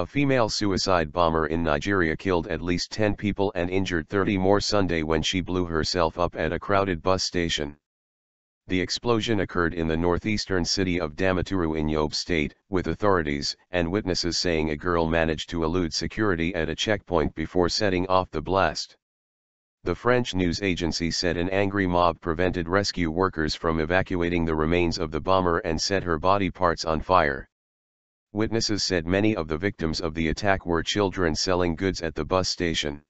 A female suicide bomber in Nigeria killed at least 10 people and injured 30 more Sunday when she blew herself up at a crowded bus station. The explosion occurred in the northeastern city of Damaturu in Yobe state, with authorities and witnesses saying a girl managed to elude security at a checkpoint before setting off the blast. The French news agency said an angry mob prevented rescue workers from evacuating the remains of the bomber and set her body parts on fire. Witnesses said many of the victims of the attack were children selling goods at the bus station.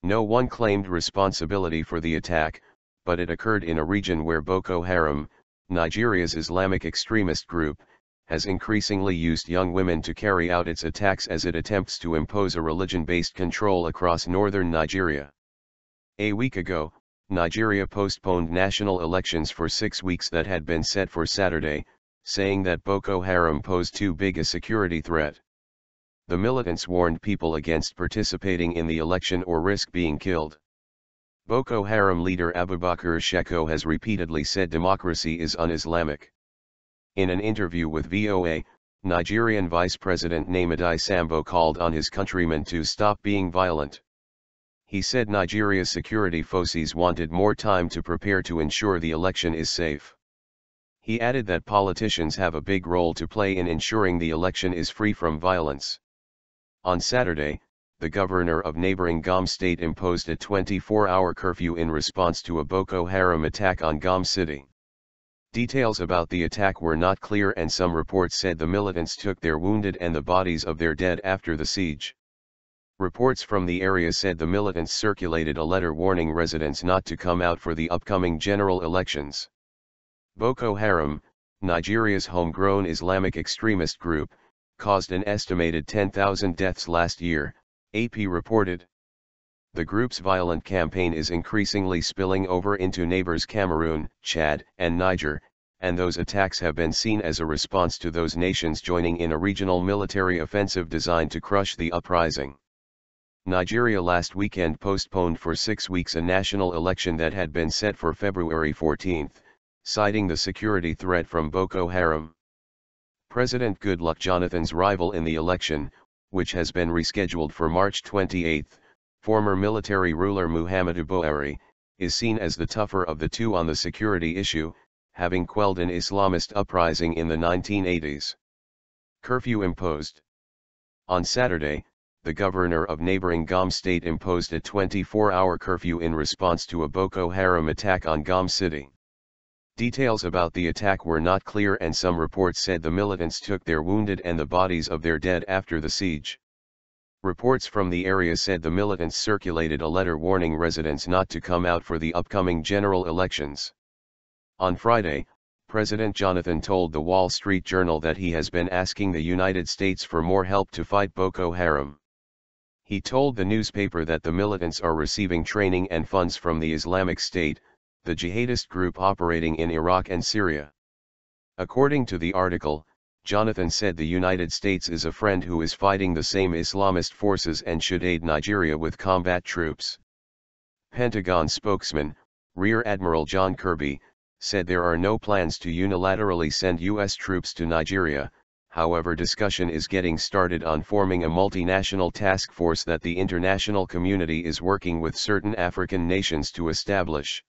No one claimed responsibility for the attack, but it occurred in a region where Boko Haram, Nigeria's Islamic extremist group, has increasingly used young women to carry out its attacks as it attempts to impose a religion-based control across northern Nigeria. A week ago, Nigeria postponed national elections for 6 weeks that had been set for Saturday, saying that Boko Haram posed too big a security threat. The militants warned people against participating in the election or risk being killed. Boko Haram leader Abubakar Shekau has repeatedly said democracy is un-Islamic. In an interview with VOA, Nigerian Vice President Namadi Sambo called on his countrymen to stop being violent. He said Nigeria's security forces wanted more time to prepare to ensure the election is safe. He added that politicians have a big role to play in ensuring the election is free from violence. On Saturday, the governor of neighboring Gom state imposed a 24-hour curfew in response to a Boko Haram attack on Gom city. Details about the attack were not clear, and some reports said the militants took their wounded and the bodies of their dead after the siege. Reports from the area said the militants circulated a letter warning residents not to come out for the upcoming general elections. Boko Haram, Nigeria's homegrown Islamic extremist group, caused an estimated 10,000 deaths last year, AP reported. The group's violent campaign is increasingly spilling over into neighbors Cameroon, Chad, and Niger, and those attacks have been seen as a response to those nations joining in a regional military offensive designed to crush the uprising. Nigeria last weekend postponed for 6 weeks a national election that had been set for February 14, citing the security threat from Boko Haram. President Goodluck Jonathan's rival in the election, which has been rescheduled for March 28, former military ruler Muhammadu Buhari, is seen as the tougher of the two on the security issue, having quelled an Islamist uprising in the 1980s. Curfew imposed. On Saturday, the governor of neighboring Gom state imposed a 24-hour curfew in response to a Boko Haram attack on Gom city. Details about the attack were not clear, and some reports said the militants took their wounded and the bodies of their dead after the siege. Reports from the area said the militants circulated a letter warning residents not to come out for the upcoming general elections. On Friday, President Jonathan told the Wall Street Journal that he has been asking the United States for more help to fight Boko Haram. He told the newspaper that the militants are receiving training and funds from the Islamic State, the jihadist group operating in Iraq and Syria. According to the article, Jonathan said the United States is a friend who is fighting the same Islamist forces and should aid Nigeria with combat troops. Pentagon spokesman, Rear Admiral John Kirby, said there are no plans to unilaterally send U.S. troops to Nigeria. However, discussion is getting started on forming a multinational task force that the international community is working with certain African nations to establish.